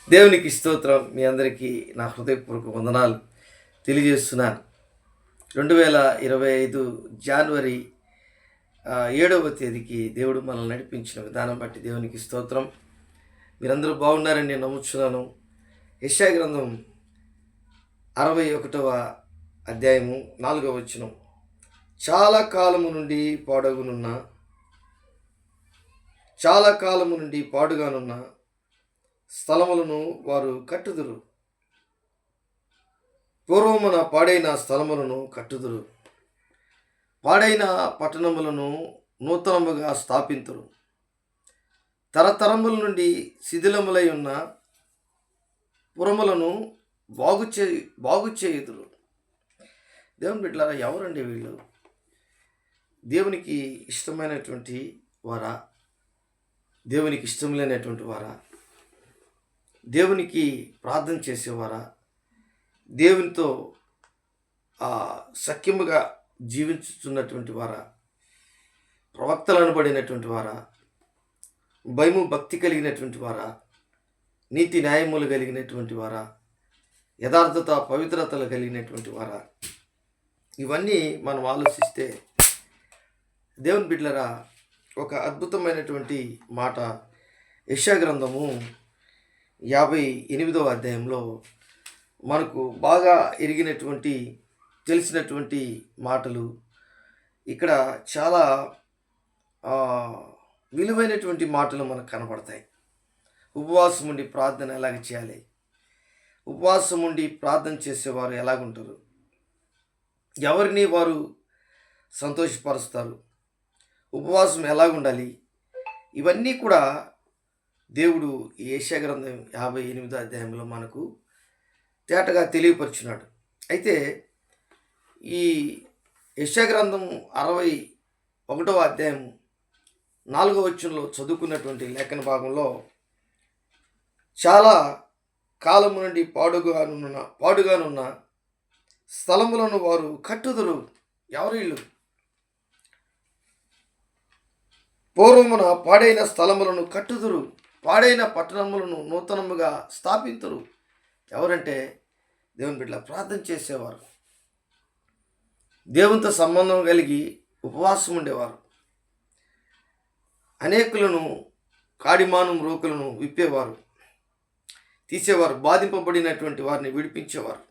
దేవునికి స్తోత్రం. మీ అందరికీ నా హృదయపూర్వక వందనాలు తెలియజేస్తున్నాను. 2025 జనవరి 7వ తేదీకి దేవుడు మనల్ని నడిపించిన విధానం బట్టి దేవునికి స్తోత్రం. మీరందరూ బాగున్నారని నేను నమ్ముచున్నాను. యెషయా గ్రంథం 61వ అధ్యాయము 4వ వచనం. చాలా కాలము నుండి పాడుగానున్న స్థలములను వారు కట్టుదురు. పూర్వమున పాడైన స్థలములను కట్టుదురు. పాడైన పట్టణములను నూతనముగా స్థాపింతురు. తరతరముల నుండి శిథిలములై ఉన్న పురములను బాగు చేయుదురు. దేవుని బిడ్డలారా, ఎవరండి వీళ్ళు? దేవునికి ఇష్టమైనటువంటి వారా? దేవునికి ఇష్టం లేనటువంటి వారా? దేవునికి ప్రార్థన చేసేవారా? దేవునితో సఖ్యముగా జీవించుతున్నటువంటి వారా? ప్రవక్తలు అనబడినటువంటి వారా? భయము భక్తి కలిగినటువంటి వారా? నీతి న్యాయములు కలిగినటువంటి వారా? యథార్థత పవిత్రతలు కలిగినటువంటి వారా? ఇవన్నీ మనం ఆలోచిస్తే దేవుని బిడ్డలారా, ఒక అద్భుతమైనటువంటి మాట యెషయా గ్రంథము 58వ అధ్యాయంలో మనకు బాగా తెలిసినటువంటి మాటలు ఇక్కడ చాలా విలువైనటువంటి మాటలు మనకు కనపడతాయి. ఉపవాసం ఉండి ప్రార్థన ఎలాగ చేయాలి? ఉపవాసం ఉండి ప్రార్థన చేసేవారు ఎలాగుంటారు? ఎవరిని వారు సంతోషపరుస్తారు? ఉపవాసం ఎలాగుండాలి? ఇవన్నీ కూడా దేవుడు యెషయా గ్రంథం 58వ అధ్యాయంలో మనకు తేటగా తెలియపరిచినాడు. అయితే ఈ యెషయా గ్రంథం 61వ అధ్యాయం 4వ వచనంలో చదువుకున్నటువంటి లేఖన భాగంలో చాలా కాలము నుండి పాడుగానున్న స్థలములను వారు కట్టుదురు. ఎవరు వీళ్ళు? పూర్వమున పాడైన స్థలములను కట్టుదురు. పాడైన పట్టణములను నూతనముగా స్థాపింతురు. ఎవరంటే దేవుని బిడ్డల ప్రార్థన చేసేవారు, దేవునితో సంబంధం కలిగి ఉపవాసం ఉండేవారు, అనేకులను కాడిమానం రోకులను విప్పేవారు, తీసేవారు, బాధింపబడినటువంటి వారిని విడిపించేవారు,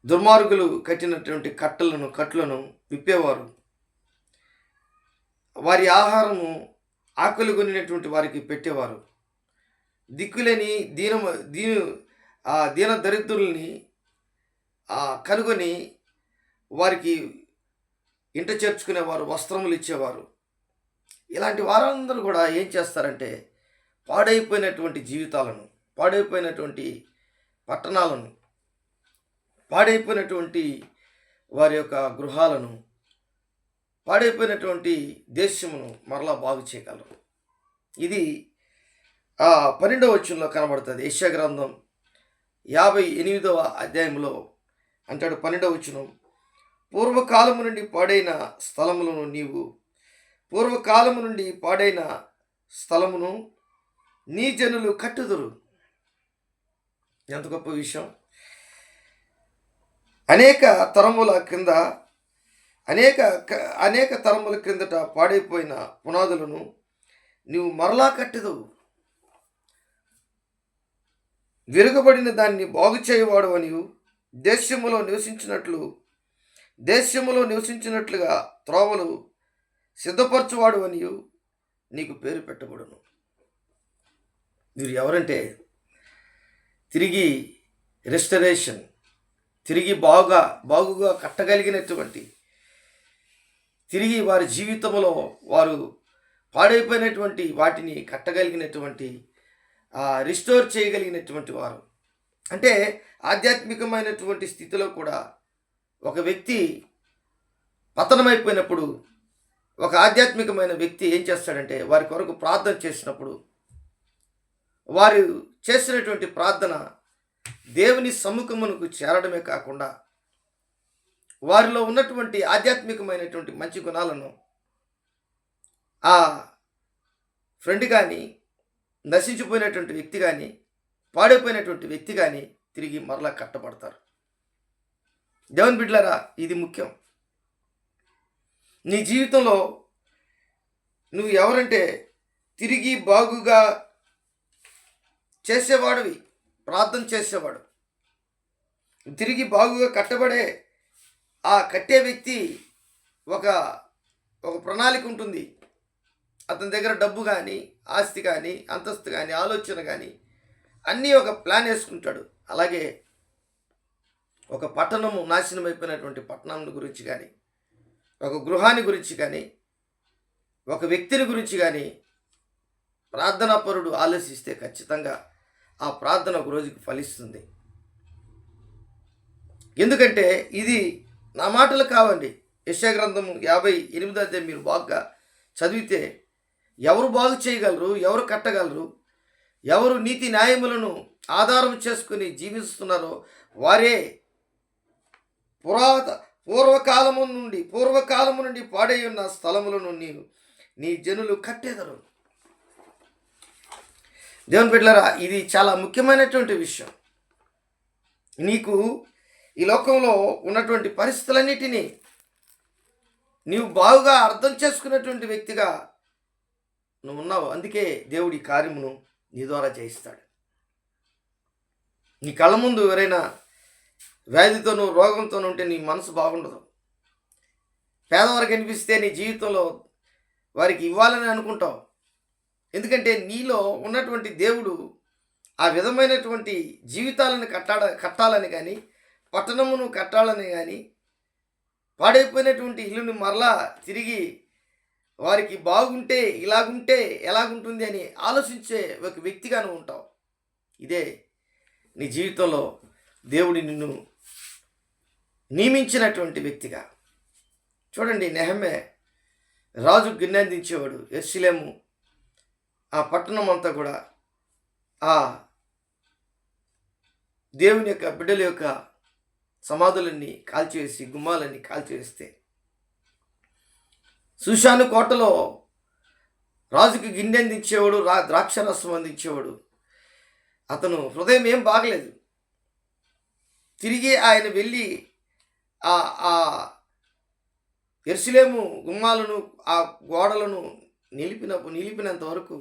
దుర్మార్గులు కట్టినటువంటి కట్లను విప్పేవారు, వారి ఆహారము ఆకలి కొనినటువంటి వారికి పెట్టేవారు, దిక్కులేని దీన దరిద్రుల్ని కనుగొని వారికి ఇంట చేర్చుకునేవారు, వస్త్రములు ఇచ్చేవారు. ఇలాంటి వారందరూ కూడా ఏం చేస్తారంటే పాడైపోయినటువంటి జీవితాలను, పాడైపోయినటువంటి పట్టణాలను, పాడైపోయినటువంటి వారి యొక్క గృహాలను, పాడైపోయినటువంటి దేశమును మరలా బాగు చేయగలరు. ఇది 12వ వచనంలో కనబడుతుంది. యెషయా గ్రంథం 58వ అధ్యాయంలో అంటాడు, 12వ వచనం, పూర్వకాలము నుండి పాడైన స్థలమును నీ జనులు కట్టుదురు. ఎంత గొప్ప విషయం! అనేక తరముల క్రిందట పాడైపోయిన పునాదులను నీవు మరలా కట్టెదవు. విరగబడిన దాన్ని బాగు చేయవాడు అనియు దేశములో నివసించినట్లుగా త్రోవలు సిద్ధపరచువాడు అనియు నీకు పేరు పెట్టబడును. వీరు ఎవరంటే తిరిగి రెస్టరేషన్, తిరిగి బాగుగా కట్టగలిగినటువంటి, తిరిగి వారి జీవితంలో వారు పాడైపోయినటువంటి వాటిని కట్టగలిగినటువంటి, రిస్టోర్ చేయగలిగినటువంటి వారు. అంటే ఆధ్యాత్మికమైనటువంటి స్థితిలో కూడా ఒక వ్యక్తి పతనమైపోయినప్పుడు ఒక ఆధ్యాత్మికమైన వ్యక్తి ఏం చేస్తాడంటే వారి కొరకు ప్రార్థన చేసినప్పుడు వారు చేసినటువంటి ప్రార్థన దేవుని సమ్ముఖమునకు చేరడమే కాకుండా వారిలో ఉన్నటువంటి ఆధ్యాత్మికమైనటువంటి మంచి గుణాలను ఆ ఫ్రెండ్ కానీ నశించిపోయినటువంటి వ్యక్తి కానీ, పాడైపోయినటువంటి వ్యక్తి కానీ తిరిగి మరలా కట్టబడతారు. దేవుని బిడ్డలారా, ఇది ముఖ్యం. నీ జీవితంలో నువ్వు ఎవరంటే తిరిగి బాగుగా చేసేవాడివి, ప్రార్థన చేసేవాడు. తిరిగి బాగుగా కట్టబడే ఆ కట్టే వ్యక్తి ఒక ఒక ప్రణాళిక ఉంటుంది. అతని దగ్గర డబ్బు కానీ, ఆస్తి కానీ, అంతస్తు కానీ, ఆలోచన కానీ అన్నీ ఒక ప్లాన్ వేసుకుంటాడు. అలాగే ఒక పట్టణము నాశనం అయిపోయినటువంటి పట్టణం గురించి కానీ, ఒక గృహాన్ని గురించి కానీ, ఒక వ్యక్తిని గురించి కానీ ప్రార్థనాపరుడు ఆలోచిస్తే ఖచ్చితంగా ఆ ప్రార్థన ఒక రోజుకి ఫలిస్తుంది. ఎందుకంటే ఇది నా మాటలు కావండి. యెషయా గ్రంథము 58వ అధ్యాయం మీరు బాగా చదివితే ఎవరు బాగు చేయగలరు, ఎవరు కట్టగలరు, ఎవరు నీతి న్యాయములను ఆధారం చేసుకుని జీవిస్తున్నారో వారే పూర్వకాలము నుండి పాడై ఉన్న స్థలములను నీ జనులు కట్టేదరు. దేవుని బిడ్డలారా, ఇది చాలా ముఖ్యమైనటువంటి విషయం. నీకు ఈ లోకంలో ఉన్నటువంటి పరిస్థితులన్నిటినీ నీవు బాగుగా అర్థం చేసుకున్నటువంటి వ్యక్తిగా నువ్వు ఉన్నావు. అందుకే దేవుడి కార్యమును నీ ద్వారా చేయిస్తాడు. నీ కళ్ళ ముందు ఎవరైనా వ్యాధితోనూ రోగంతోనూ ఉంటే నీ మనసు బాగుండదు. పేదవారికి అనిపిస్తే నీ జీవితంలో వారికి ఇవ్వాలని అనుకుంటావు. ఎందుకంటే నీలో ఉన్నటువంటి దేవుడు ఆ విధమైనటువంటి జీవితాలను కట్టాలని కానీ, పట్టణమును కట్టాలని కానీ, పాడైపోయినటువంటి ఇల్లుని మరలా తిరిగి వారికి బాగుంటే ఇలాగుంటే ఎలాగుంటుంది అని ఆలోచించే ఒక వ్యక్తిగా నువ్వు ఉంటావు. ఇదే నీ జీవితంలో దేవుడి నిన్ను నియమించినటువంటి వ్యక్తిగా. చూడండి, నెహెమ్యా రాజు గిన్నెందించేవాడు. యెరూషలేము ఆ పట్టణం అంతా కూడా ఆ దేవుని యొక్క బిడ్డల యొక్క సమాధులన్నీ కాల్చివేసి, గుమ్మాలన్నీ కాల్చివేస్తే, షూషాను కోటలో రాజుకి గిన్నెందించేవాడు, ద్రాక్షరసం అందించేవాడు. అతను హృదయం ఏం బాగలేదు. తిరిగి ఆయన వెళ్ళి ఆ యెరూషలేము గుమ్మాలను, ఆ గోడలను నిలిపినంత వరకు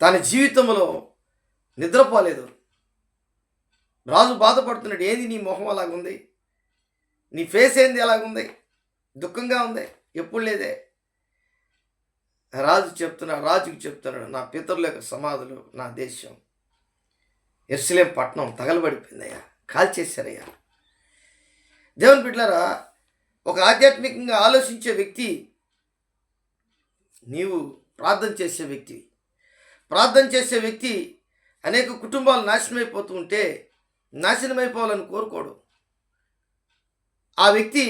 తన జీవితంలో నిద్రపోలేదు. రాజు బాధపడుతున్నాడు. ఏంది నీ మొహం అలాగుంది, నీ ఫేస్ ఏంది అలాగుంది, దుఃఖంగా ఉంది, ఎప్పుడు లేదే. రాజుకి చెప్తున్నాడు, నా పితరుల యొక్క సమాధులు, నా దేశం యెరూషలేము పట్టణం తగలబడిపోయిందయ్యా, కాల్చేశారయ్యా. దేవుని బిడ్డలారా, ఒక ఆధ్యాత్మికంగా ఆలోచించే వ్యక్తి నీవు ప్రార్థన చేసే వ్యక్తి అనేక కుటుంబాలు నాశనమైపోతూ ఉంటే నాశనమైపోవాలని కోరుకోడు. ఆ వ్యక్తి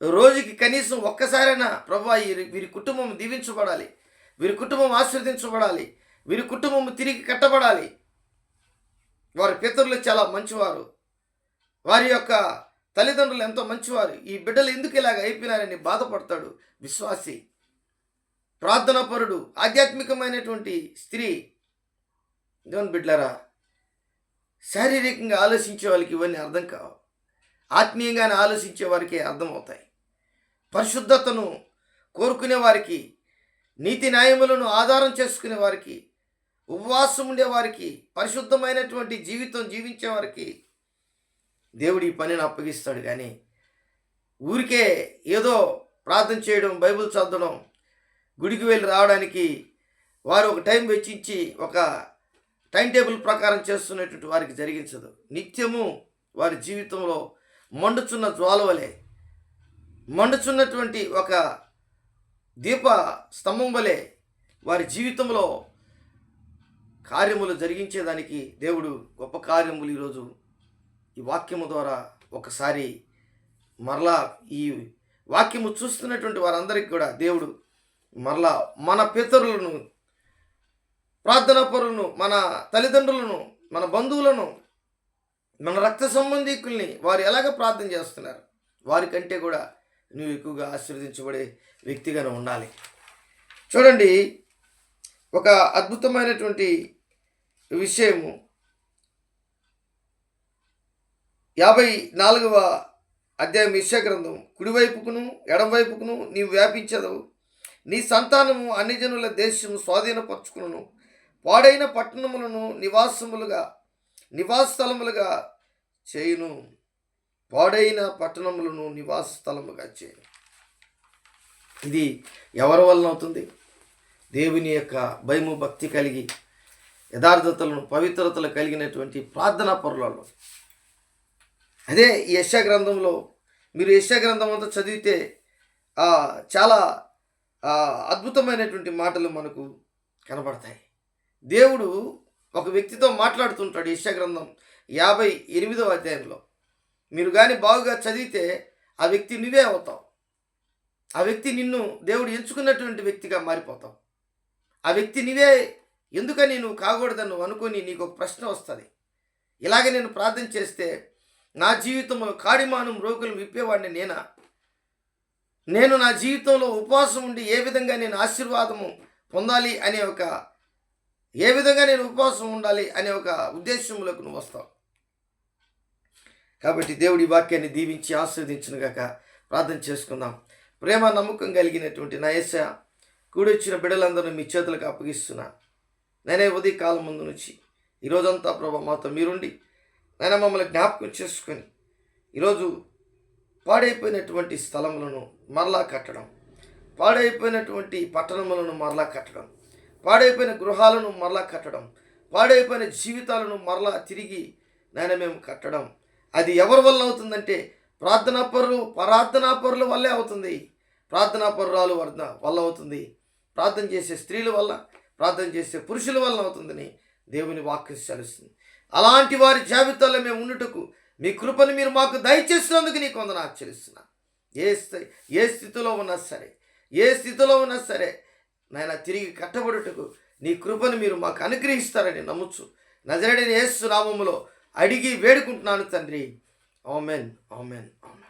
రోజుకి కనీసం ఒక్కసారైనా ప్రభువా వీరి కుటుంబం దీవించబడాలి, వీరి కుటుంబం ఆశీర్వదించబడాలి, వీరి కుటుంబం తిరిగి కట్టబడాలి, వారి పితరులు చాలా మంచివారు, వారి యొక్క తల్లిదండ్రులు ఎంతో మంచివారు, ఈ బిడ్డలు ఎందుకు ఇలాగ అయిపోయినారని బాధపడతాడు విశ్వాసి, ప్రార్థనాపరుడు, ఆధ్యాత్మికమైనటువంటి స్త్రీ. దేవుని బిడ్డలారా, శారీరకంగా ఆలోచించే వాళ్ళకి ఇవన్నీ అర్థం కావు. ఆత్మీయంగానే ఆలోచించే వారికి అర్థమవుతాయి. పరిశుద్ధతను కోరుకునే వారికి, నీతి న్యాయములను ఆధారం చేసుకునే వారికి, ఉపవాసం ఉండేవారికి, పరిశుద్ధమైనటువంటి జీవితం జీవించే వారికి దేవుడు ఈ పనిని అప్పగిస్తాడు. కానీ ఊరికే ఏదో ప్రార్థన చేయడం, బైబిల్ చదవడం, గుడికి వెళ్ళి రావడానికి వారు ఒక టైం వెచ్చించి ఒక టైం టేబుల్ ప్రకారం చేస్తున్నటువంటి వారికి జరిగించదు. నిత్యము వారి జీవితంలో మండుచున్న జ్వాల వలె, మండుచున్నటువంటి ఒక దీప స్తంభం వలె వారి జీవితంలో కార్యములు జరిగించేదానికి దేవుడు గొప్ప కార్యములు ఈరోజు ఈ వాక్యము ద్వారా ఒకసారి మరలా ఈ వాక్యము చూస్తున్నటువంటి వారందరికీ కూడా దేవుడు మరలా మన పితరులను, ప్రార్థనా పరులను, మన తల్లిదండ్రులను, మన బంధువులను, మన రక్త సంబంధికుల్ని వారు ఎలాగ ప్రార్థన చేస్తున్నారు వారికంటే కూడా నువ్వు ఎక్కువగా ఆశీర్వదించబడే వ్యక్తిగానే ఉండాలి. చూడండి, ఒక అద్భుతమైనటువంటి విషయము 54వ అధ్యాయం యెషయా గ్రంథం. కుడివైపుకును ఎడమవైపుకును నీవు వ్యాపించదవు, నీ సంతానము అన్ని జనుల దేశము స్వాధీనపరచుకును, పాడైన పట్టణములను నివాస స్థలములుగా చేయును. పాడైన పట్టణములను నివాస స్థలముగా చేయను. ఇది ఎవరి వలన అవుతుంది? దేవుని యొక్క భయము భక్తి కలిగి యథార్థతలను పవిత్రతలు కలిగినటువంటి ప్రార్థనా పరులలో. అదే ఈ యెషయా గ్రంథంలో మీరు యెషయా గ్రంథం అంతా చదివితే చాలా అద్భుతమైనటువంటి మాటలు మనకు కనబడతాయి. దేవుడు ఒక వ్యక్తితో మాట్లాడుతుంటాడు. యెషయా గ్రంథం 58వ అధ్యాయంలో మీరు కానీ బాగుగా చదివితే ఆ వ్యక్తి నువ్వే అవుతావు. ఆ వ్యక్తి నిన్ను దేవుడు ఎంచుకున్నటువంటి వ్యక్తిగా మారిపోతావు. ఆ వ్యక్తి నీవే. ఎందుకని నువ్వు కాకూడదని నువ్వు అనుకొని నీకు ఒక ప్రశ్న వస్తుంది. ఇలాగే నేను ప్రార్థన చేస్తే నా జీవితంలో కాడిమానం రోగులు విప్పేవాడిని నేనా? నేను నా జీవితంలో ఉపవాసం ఉండి ఏ విధంగా నేను ఆశీర్వాదము పొందాలి అనే ఏ విధంగా నేను ఉపవాసం ఉండాలి అనే ఒక ఉద్దేశంలోకి నువ్వు వస్తావు. కాబట్టి దేవుడి వాక్యాన్ని దీవించి ఆశీర్వదించునుగాక. ప్రార్థన చేసుకుందాం. ప్రేమ నమ్మకం కలిగినటువంటి నా యేసయ్య, కూడొచ్చిన బిడ్డలందరూ మీ చేతులకు అప్పగిస్తున్నా. నేనే ఉదయకాలం ముందు నుంచి ఈరోజంతా ప్రభా మాతో మీరుండి నేను మమ్మల్ని జ్ఞాపకం చేసుకొని ఈరోజు పాడైపోయినటువంటి స్థలములను మరలా కట్టడం, పాడైపోయినటువంటి పట్టణములను మరలా కట్టడం, పాడైపోయిన గృహాలను మరలా కట్టడం, పాడైపోయిన జీవితాలను మరలా తిరిగి మేము కట్టడం. అది ఎవరి వల్ల అవుతుందంటే ప్రార్థనాపరుల వల్లే అవుతుంది. ప్రార్థనాపరురాలు వల్ల అవుతుంది. ప్రార్థన చేసే స్త్రీల వల్ల, ప్రార్థన చేసే పురుషుల వల్ల అవుతుందని దేవుని వాక్యం సెలవుస్తుంది. అలాంటి వారి జాబితాలో మేము ఉండుటకు మీ కృపను మీరు మాకు దయచేసినందుకు నీకు వందనాలు ఆచరిస్తున్నా. ఏ స్థితిలో ఉన్నా సరే నాయన తిరిగి కట్టబడుటకు నీ కృపను మీరు మాకు అనుగ్రహిస్తారని నమ్ముచు నజరేయుడైన యేసు నామములో అడిగి వేడుకుంటున్నాను తండ్రి. ఆమేన్, ఆమేన్, ఆమేన్.